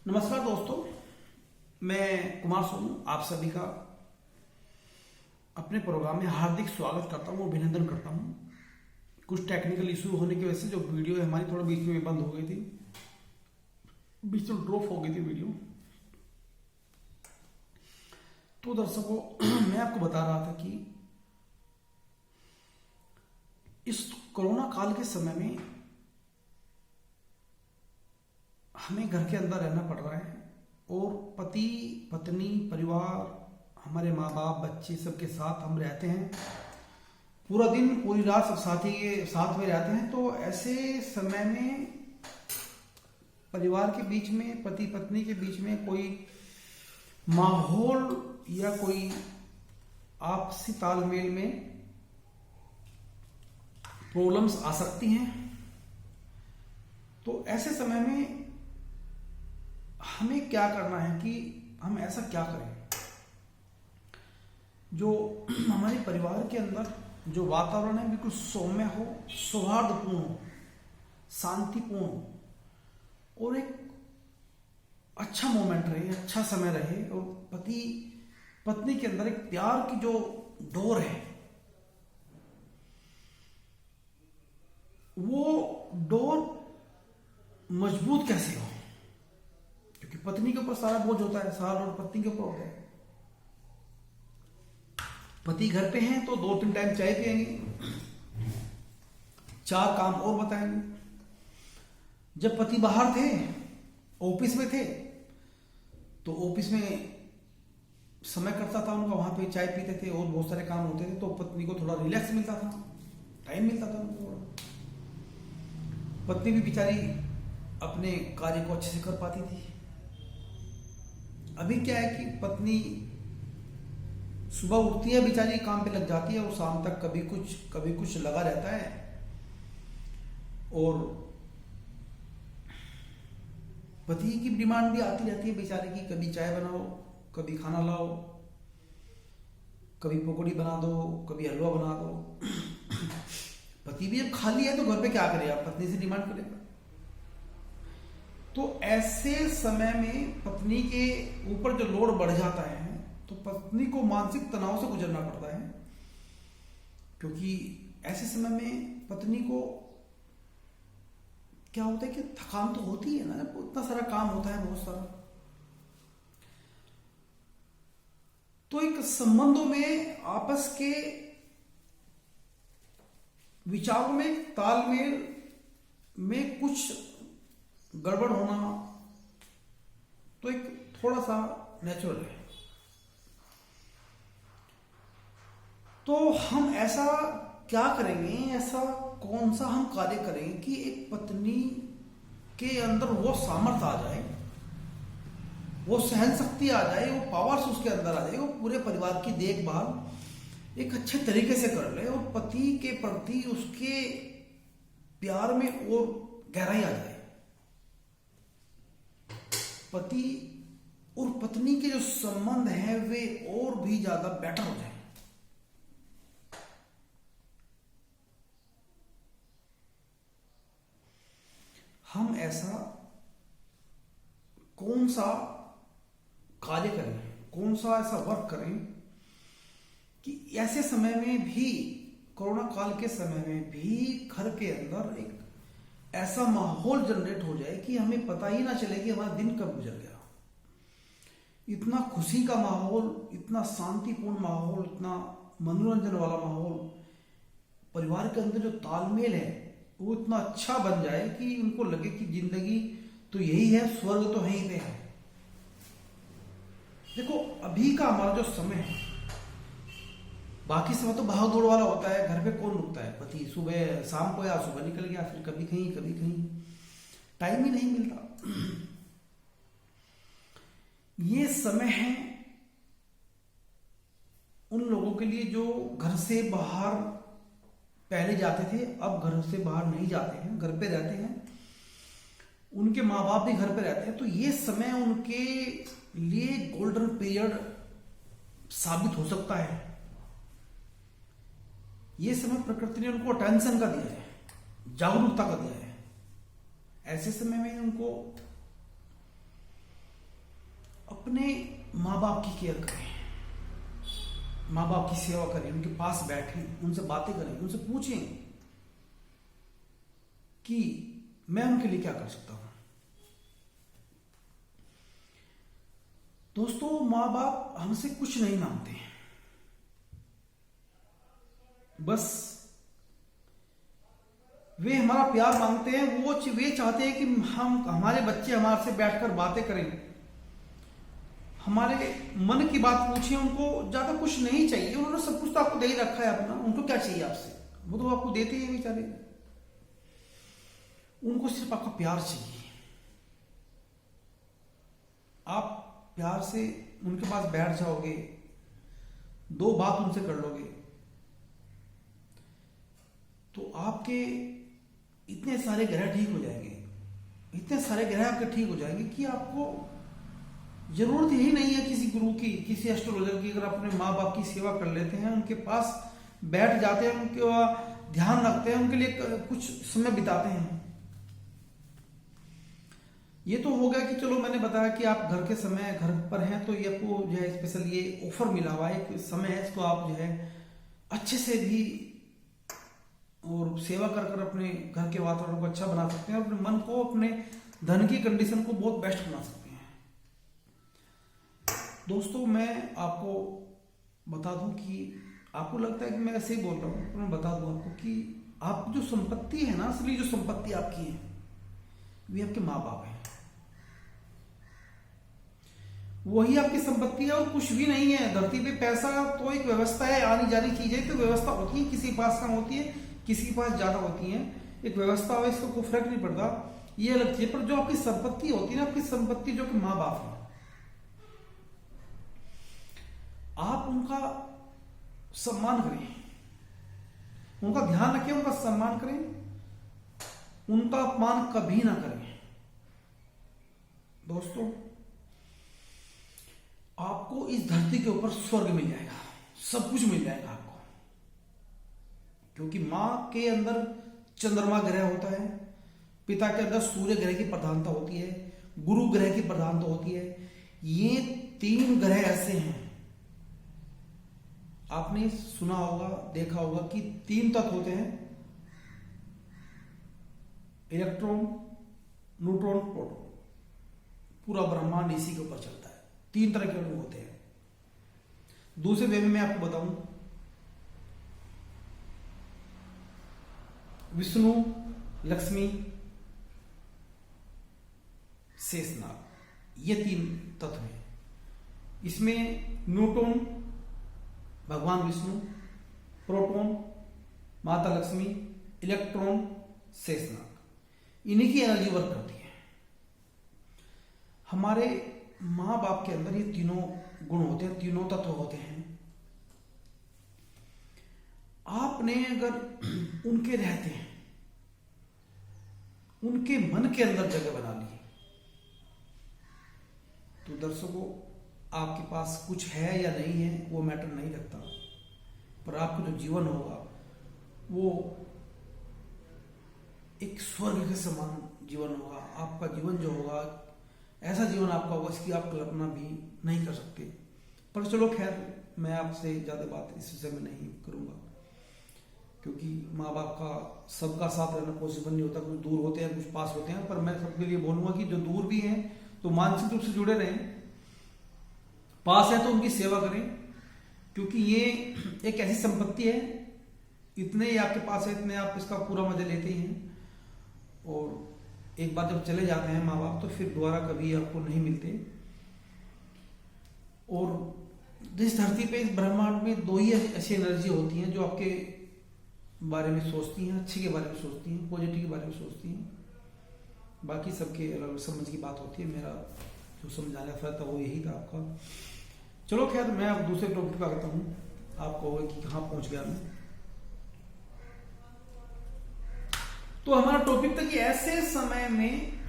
नमस्कार दोस्तों, मैं कुमार सोनू आप सभी का अपने प्रोग्राम में हार्दिक स्वागत करता हूँ, अभिनंदन करता हूँ। कुछ टेक्निकल इशू होने की वजह से जो वीडियो है हमारी थोड़ा बीच में बंद हो गई थी, बीच में ड्रॉप हो गई थी वीडियो। तो दर्शकों, मैं आपको बता रहा था कि इस कोरोना काल के समय में हमें घर के अंदर रहना पड़ रहा है और पति पत्नी परिवार हमारे माँ बाप बच्चे सबके साथ हम रहते हैं। पूरा दिन पूरी रात सब साथी के साथ में रहते हैं। तो ऐसे समय में परिवार के बीच में पति पत्नी के बीच में कोई माहौल या कोई आपसी तालमेल में प्रॉब्लम्स आ सकती हैं। तो ऐसे समय में हमें क्या करना है कि हम ऐसा क्या करें जो हमारे परिवार के अंदर जो वातावरण है बिल्कुल सौम्य हो, सौहार्दपूर्ण हो, शांतिपूर्ण हो और एक अच्छा मोमेंट रहे, अच्छा समय रहे और पति पत्नी के अंदर एक प्यार की जो डोर है वो डोर मजबूत कैसे हो, क्योंकि पत्नी के ऊपर सारा बोझ होता है, सारा और पत्नी के ऊपर होता है। पति घर पे हैं तो 2-3 टाइम चाय पिएंगे, 4 काम और बताएंगे। जब पति बाहर थे, ऑफिस में थे, तो ऑफिस में समय करता था उनका, वहां पे चाय पीते थे और बहुत सारे काम होते थे, तो पत्नी को थोड़ा रिलैक्स मिलता था, टाइम मिलता था उनको। पत्नी भी बेचारी अपने कार्य को अच्छे से कर पाती थी। अभी क्या है कि पत्नी सुबह उठती है, बेचारी काम पे लग जाती है और शाम तक कभी कुछ लगा रहता है। और पति की डिमांड भी आती रहती है बेचारे की, कभी चाय बनाओ, कभी खाना लाओ, कभी पकौड़ी बना दो, कभी हलवा बना दो। पति भी अब खाली है तो घर पे क्या करेगा, पत्नी से डिमांड करेगा। तो ऐसे समय में पत्नी के ऊपर जो लोड बढ़ जाता है तो पत्नी को मानसिक तनाव से गुजरना पड़ता है, क्योंकि ऐसे समय में पत्नी को क्या होता है कि थकान तो होती है ना, जब इतना सारा काम होता है, बहुत सारा। तो एक संबंधों में आपस के विचारों में तालमेल में कुछ गड़बड़ होना तो एक थोड़ा सा नेचुरल है। तो हम ऐसा क्या करेंगे, ऐसा कौन सा हम कार्य करें कि एक पत्नी के अंदर वो सामर्थ्य आ जाए, वो सहन शक्ति आ जाए, वो पावर्स उसके अंदर आ जाए, वो पूरे परिवार की देखभाल एक अच्छे तरीके से कर ले और पति के प्रति उसके प्यार में और गहराई आ जाए, पति और पत्नी के जो संबंध हैं वे और भी ज्यादा बेटर हो जाए। हम ऐसा कौन सा कार्य करें, कौन सा ऐसा वर्क करें कि ऐसे समय में भी, कोरोना काल के समय में भी घर के अंदर एक ऐसा माहौल जनरेट हो जाए कि हमें पता ही ना चले कि हमारा दिन कब गुजर गया। इतना खुशी का माहौल, इतना शांतिपूर्ण माहौल, इतना मनोरंजन वाला माहौल, परिवार के अंदर जो तालमेल है वो इतना अच्छा बन जाए कि उनको लगे कि जिंदगी तो यही है, स्वर्ग तो यहीं पे है। देखो अभी का हमारा जो समय है, बाकी समय तो भाग दौड़ वाला होता है, घर पे कौन रुकता है, पति सुबह शाम को या सुबह निकल गया, फिर कभी कहीं टाइम ही नहीं मिलता। ये समय है उन लोगों के लिए जो घर से बाहर पहले जाते थे, अब घर से बाहर नहीं जाते हैं, घर पे रहते हैं, उनके माँ बाप भी घर पे रहते हैं। तो ये समय उनके लिए गोल्डन पीरियड साबित हो सकता है। ये समय प्रकृति ने उनको अटेंशन का दिया है, जागरूकता का दिया है। ऐसे समय में उनको अपने माँ बाप की केयर करें, माँ बाप की सेवा करें, उनके पास बैठें, उनसे बातें करें, उनसे पूछें कि मैं उनके लिए क्या कर सकता हूं। दोस्तों, माँ बाप हमसे कुछ नहीं मांगते, बस वे हमारा प्यार मांगते हैं। वे चाहते हैं कि हमारे बच्चे हमारे से बैठकर बातें करें, हमारे मन की बात पूछें। उनको ज्यादा कुछ नहीं चाहिए, उन्होंने सब कुछ तो आपको दे ही रखा है अपना, उनको क्या चाहिए आपसे, वो तो आपको देते ही बेचारे। उनको सिर्फ आपका प्यार चाहिए। आप प्यार से उनके पास बैठ जाओगे, दो बात उनसे कर लोगे, तो आपके इतने सारे ग्रह ठीक हो जाएंगे, इतने सारे ग्रह आपके ठीक हो जाएंगे कि आपको जरूरत ही नहीं है किसी गुरु की, किसी एस्ट्रोलॉजर की। अगर अपने माँ बाप की सेवा कर लेते हैं, उनके पास बैठ जाते हैं, उनके ध्यान रखते हैं, उनके लिए कुछ समय बिताते हैं। ये तो हो गया कि चलो मैंने बताया कि आप घर के समय घर पर हैं, तो ये आपको जो है स्पेशल ये ऑफर मिला हुआ है, एक समय है, इसको आप जो है अच्छे से भी और सेवा कर कर अपने घर के वातावरण को अच्छा बना सकते हैं, अपने मन को, अपने धन की कंडीशन को बहुत बेस्ट बना सकते हैं। दोस्तों, मैं आपको बता दूं कि आपको लगता है कि मैं ऐसे ही बोल रहा हूं, तो मैं बता दूं आपको कि आप जो संपत्ति है ना, असली जो संपत्ति आपकी है, वे आपके माँ बाप हैं। वही आपकी संपत्ति है और कुछ भी नहीं है। धरती पे पैसा तो एक व्यवस्था है, आनी जानी चीजें तो व्यवस्था होती है, किसी के पास कम होती है, किसी के पास ज्यादा होती है, एक व्यवस्था हो, इसको कोई फर्क नहीं पड़ता, ये अलग चीज। पर जो आपकी संपत्ति होती है ना, आपकी संपत्ति जो कि माँ बाप है, आप उनका सम्मान करें, उनका ध्यान रखें, उनका सम्मान करें, उनका अपमान कभी ना करें। दोस्तों, आपको इस धरती के ऊपर स्वर्ग मिल जाएगा, सब कुछ मिल जाएगा आपको, क्योंकि मां के अंदर चंद्रमा ग्रह होता है, पिता के अंदर सूर्य ग्रह की प्रधानता होती है, गुरु ग्रह की प्रधानता होती है। ये तीन ग्रह ऐसे हैं, आपने सुना होगा, देखा होगा कि तीन तत्व होते हैं, इलेक्ट्रॉन, न्यूट्रॉन, प्रोटॉन। पूरा ब्रह्मांड इसी के ऊपर चलता है, तीन तरह के अणु होते हैं। दूसरे वे में मैं आपको बताऊं, विष्णु, लक्ष्मी, शेषनाग, ये तीन तत्व हैं। इसमें न्यूट्रॉन भगवान विष्णु, प्रोटॉन माता लक्ष्मी, इलेक्ट्रॉन शेषनाग, इन्हीं की एनर्जी वर्क करती है। हमारे मां बाप के अंदर ये तीनों गुण होते हैं, तीनों तत्व होते हैं। आपने अगर उनके रहते हैं, उनके मन के अंदर जगह बना ली, तो दर्शकों, आपके पास कुछ है या नहीं है वो मैटर नहीं रखता, पर आपका जो जीवन होगा वो एक स्वर्ग के समान जीवन होगा। आपका जीवन जो होगा, ऐसा जीवन आपका होगा इसकी आप कल्पना भी नहीं कर सकते। पर चलो खैर, मैं आपसे ज्यादा बात इस विषय में नहीं करूंगा, क्योंकि माँ बाप का सबका साथ रहना पॉसिबल नहीं होता, कुछ दूर होते हैं, कुछ पास होते हैं। पर मैं सबके लिए बोलूंगा कि जो दूर भी हैं तो मानसिक रूप से जुड़े रहें, पास है तो उनकी सेवा करें, क्योंकि ये एक ऐसी संपत्ति है, इतने ही आपके पास है, इतने आप इसका पूरा मजा लेते ही हैं। और एक बार जब चले जाते हैं माँ बाप, तो फिर दोबारा कभी आपको नहीं मिलते। और जिस धरती पे, इस ब्रह्मांड में दो ही ऐसी एनर्जी होती हैं जो आपके बारे में सोचती हैं, अच्छे के बारे में सोचती हैं, पॉजिटिव के बारे में सोचती हैं। बाकी सबके अलग समझ की बात होती है। मेरा जो समझाने का था वो यही था आपका। चलो खैर, मैं अब दूसरे टॉपिक पे आता हूँ, आपको कि कहाँ पहुंच गया मैं। तो हमारा टॉपिक था कि ऐसे समय में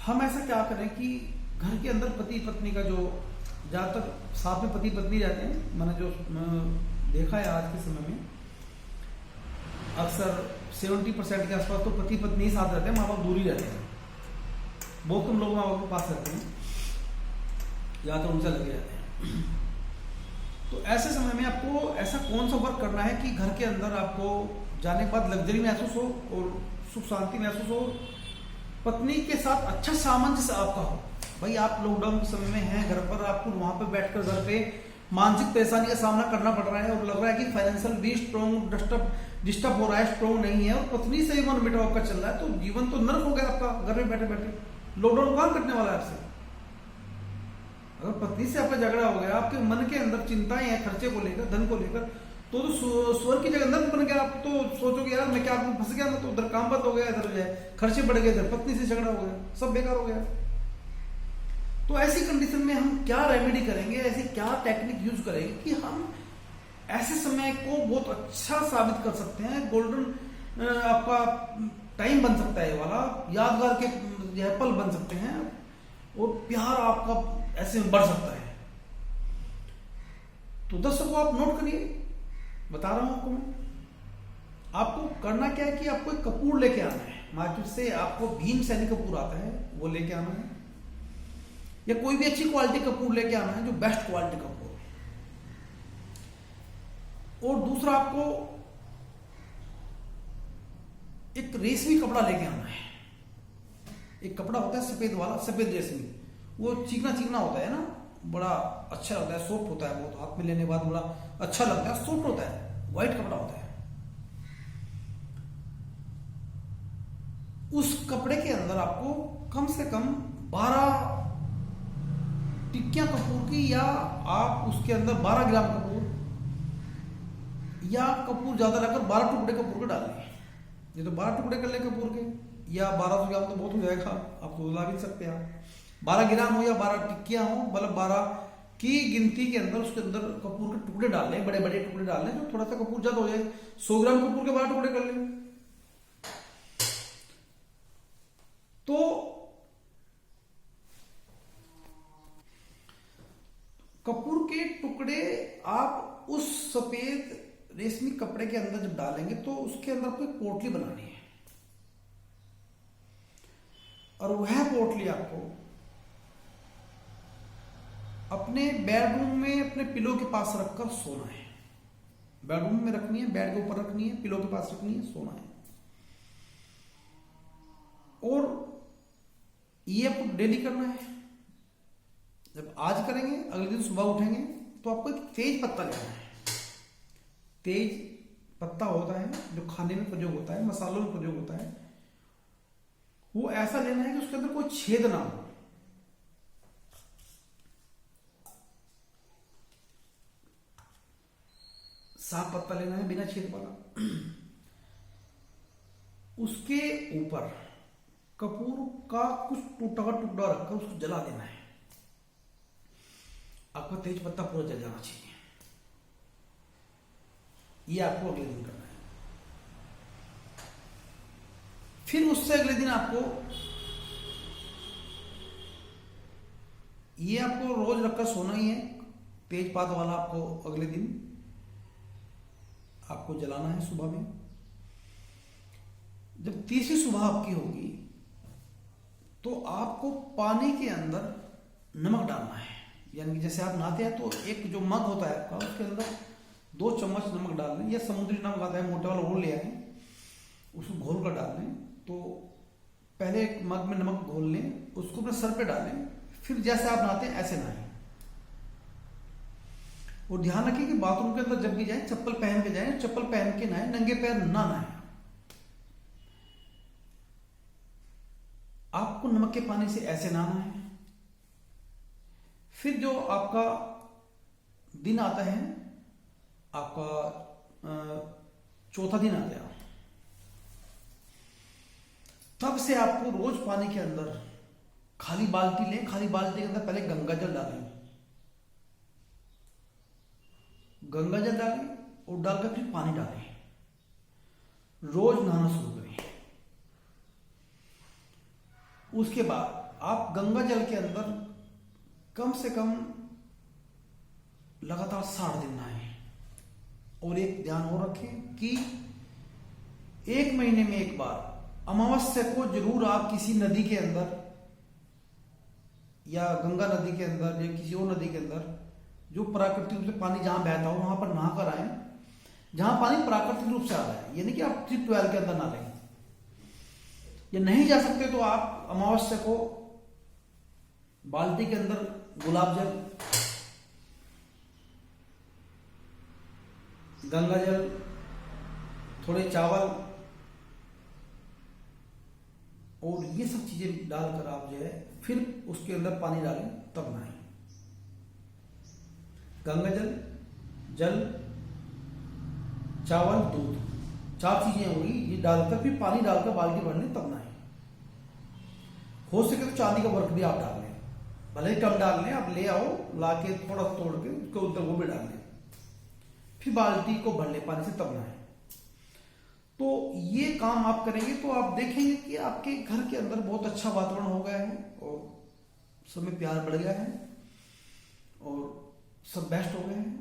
हम ऐसा क्या करें कि घर के अंदर पति पत्नी का जो ज्यादातर साथ में पति पत्नी रहते हैं, मैंने जो देखा है आज के समय में अक्सर 70% के आसपास तो पति पत्नी ही साथ रहते हैं, माँ बाप दूर ही रहते हैं। बहुत कम लोग आपके पास रहते हैं या तो उनसे लगे रहते हैं। तो ऐसे समय में आपको ऐसा कौन सा वर्क करना है कि घर के अंदर आपको जाने के बाद लग्जरी महसूस हो और सुख शांति महसूस हो, पत्नी के साथ अच्छा सामंजस्य आपका हो। भाई आप लॉकडाउन के समय में हैं घर पर, आपको वहां पर बैठकर घर पे मानसिक परेशानी का सामना करना पड़ रहा है और लग रहा है कि फाइनेंशियल भी स्ट्रॉन्ग डिस्टर्ब हो रहा है, स्ट्रॉन्ग नहीं है, और पत्नी से ही मन मिटाव आपका चल रहा है, तो जीवन तो नर्क हो गया आपका घर में बैठे बैठे। लॉकडाउन कहाँ कटने वाला है आपसे? अगर पत्नी से आपका झगड़ा हो गया, आपके मन के अंदर चिंताएं हैं खर्चे को लेकर, धन को लेकर, तो स्वर्ग की जगह नर्क बन गया। आप तो सोचोगे यार मैं क्या फंस गया, मैं तो उधर काम बंद हो गया, इधर जो है खर्चे बढ़ गए, इधर पत्नी से झगड़ा हो गया, सब बेकार हो गया। तो ऐसी कंडीशन में हम क्या रेमेडी करेंगे, ऐसी क्या टेक्निक यूज करेंगे कि हम ऐसे समय को बहुत अच्छा साबित कर सकते हैं। गोल्डन आपका टाइम बन सकता है, ये वाला यादगार के जो है पल बन सकते हैं और प्यार आपका ऐसे में बढ़ सकता है। तो दर्शकों आप नोट करिए, बता रहा हूं आपको मैं। आपको करना क्या है कि आपको एक कपूर लेके आना है मार्केट से, आपको भीम सैनिक कपूर आता है वो लेके आना है, या कोई भी अच्छी क्वालिटी कपूर लेके आना है जो बेस्ट क्वालिटी कपूर। और दूसरा आपको एक रेशमी कपड़ा लेके आना है। एक कपड़ा होता है सफेद वाला, सफेद रेशमी, वो चिकना चिकना होता है ना, बड़ा अच्छा होता है, सॉफ्ट होता है बहुत, हाथ में लेने के बाद बड़ा अच्छा लगता है, सॉफ्ट होता है, व्हाइट कपड़ा होता है। उस कपड़े के अंदर आपको कम से कम 12 टिक्कियां कपूर की, या आप उसके अंदर 12 ग्राम कपूर, या कपूर ज्यादा लगाकर 12 टुकड़े कपूर के डालें। ये तो 12 टुकड़े कर ले कपूर के, या 1200 ग्राम तो बहुत हो जाएगा, आप तो ला भी सकते हैं। 12 ग्राम हो या 12 टिक्कियां हो, मतलब 12 की गिनती के अंदर उसके अंदर कपूर के टुकड़े डाल लें, बड़े बड़े टुकड़े डाल लें, जो थोड़ा सा कपूर ज्यादा हो जाए। 100 ग्राम कपूर के 12 टुकड़े कर लें। तो कपूर के टुकड़े आप उस सफेद रेशमी कपड़े के अंदर जब डालेंगे तो उसके अंदर आपको एक पोटली बनानी है, और वह पोटली आपको अपने बेडरूम में अपने पिलो के पास रखकर सोना है। बेडरूम में रखनी है, बेड के ऊपर रखनी है, पिलो के पास रखनी है, सोना है। और ये आपको डेली करना है। जब आज करेंगे, अगले दिन सुबह उठेंगे तो आपको एक तेज पत्ता लेना है। तेज पत्ता होता है जो खाने में प्रयोग होता है, मसालों में प्रयोग होता है, वो ऐसा लेना है कि उसके अंदर कोई छेद ना हो। साफ पत्ता लेना है बिना छेद वाला। उसके ऊपर कपूर का कुछ टूटा हुआ टुकड़ा रखकर उसको जला देना है। आपका तेज पत्ता पूरा जल जाना चाहिए। ये आपको अगले दिन करना है। फिर उससे अगले दिन आपको ये आपको रोज रखकर सोना ही है। तेजपात वाला आपको अगले दिन आपको जलाना है सुबह में। जब तीसरी सुबह आपकी होगी तो आपको पानी के अंदर नमक डालना है। यानी कि जैसे आप नहाते हैं तो एक जो मग होता है आपका, उसके अंदर 2 चम्मच नमक डाल लें, या समुद्री नमक आता है मोटे वाला, वो ले आए, उसको घोल कर डाल लें। तो पहले एक मग में नमक घोल लें, उसको अपने सर पे डालें, फिर जैसे आप नहाते हैं ऐसे नहाएं। और ध्यान रखिए कि बाथरूम के अंदर जब भी जाए चप्पल पहन के जाए, चप्पल पहन के नहाए, नंगे पैर ना नहाए। आपको नमक के पानी से ऐसे नहाना है। फिर जो आपका दिन आता है, आपका चौथा दिन आ गया, तब से आपको रोज पानी के अंदर खाली बाल्टी लें, खाली बाल्टी के अंदर पहले गंगा जल डालें, गंगा जल डालें और डालकर फिर पानी डालें। रोज नहाना शुरू करें। उसके बाद आप गंगा जल के अंदर कम से कम लगातार 60 दिन नहाएं। और एक ध्यान और रखें कि 1 महीने में एक बार अमावस्या को जरूर आप किसी नदी के अंदर या गंगा नदी के अंदर या किसी और नदी के अंदर जो प्राकृतिक रूप से पानी जहां बहता हो वहां पर नहा कर आए, जहां पानी प्राकृतिक रूप से आ रहा है, यानी कि आप ट्यूबवेल के अंदर ना रहें। या नहीं जा सकते तो आप अमावस्या को बाल्टी के अंदर गुलाब जल, गंगा जल, थोड़े चावल और ये सब चीजें डालकर आप जो है फिर उसके अंदर पानी डालें तब नहाएं। गंगा जल, जल, चावल, दूध, 4 चीजें होगी, ये डालकर फिर पानी डालकर बाल्टी भर लें तब नहाएं। हो सके तो चांदी का वर्क भी आप डाल लें, भले ही कम डाल लें, आप ले आओ, लाके थोड़ा तोड़ के उसके ऊपर वो भी डाल लें, फिर बाल्टी को भर लें पानी से तब नहाएं। तो ये काम आप करेंगे तो आप देखेंगे कि आपके घर के अंदर बहुत अच्छा वातावरण हो गया है और सब में प्यार बढ़ गया है और सब बेस्ट हो गए हैं।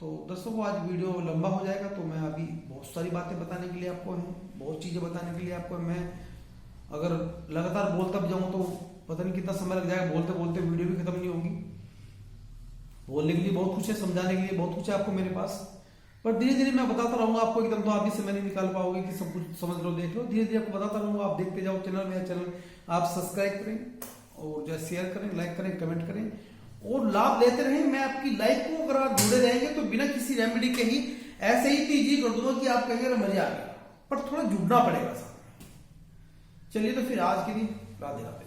तो दोस्तों आज वीडियो लंबा हो जाएगा, तो मैं अभी बहुत सारी बातें बताने के लिए आपको हैं, बहुत चीजें बताने के लिए आपको। मैं अगर लगातार बोलता भी जाऊं तो पता नहीं कितना समय लग जाएगा, बोलते बोलते वीडियो भी खत्म नहीं होगी। बोलने के लिए बहुत कुछ है, समझाने के लिए बहुत कुछ है आपको मेरे पास, पर धीरे धीरे मैं बताता रहूंगा आपको। एकदम तो आप भी समय नहीं निकाल पाओगे कि सब कुछ समझ लो, देख लो। धीरे धीरे आपको बताता रहूंगा, आप देखते जाओ चैनल। मेरा चैनल आप सब्सक्राइब करें और जो शेयर करें, लाइक करें, कमेंट करें और लाभ लेते रहें। मैं आपकी लाइफ को अगर आप जुड़े रहेंगे तो बिना किसी रेमेडी के ही ऐसे ही तीजी कर दूंगा कि आप कहेंगे मजा आ गया, पर थोड़ा जुड़ना पड़ेगा साथ में। चलिए तो फिर आज के लिए राधे राधे।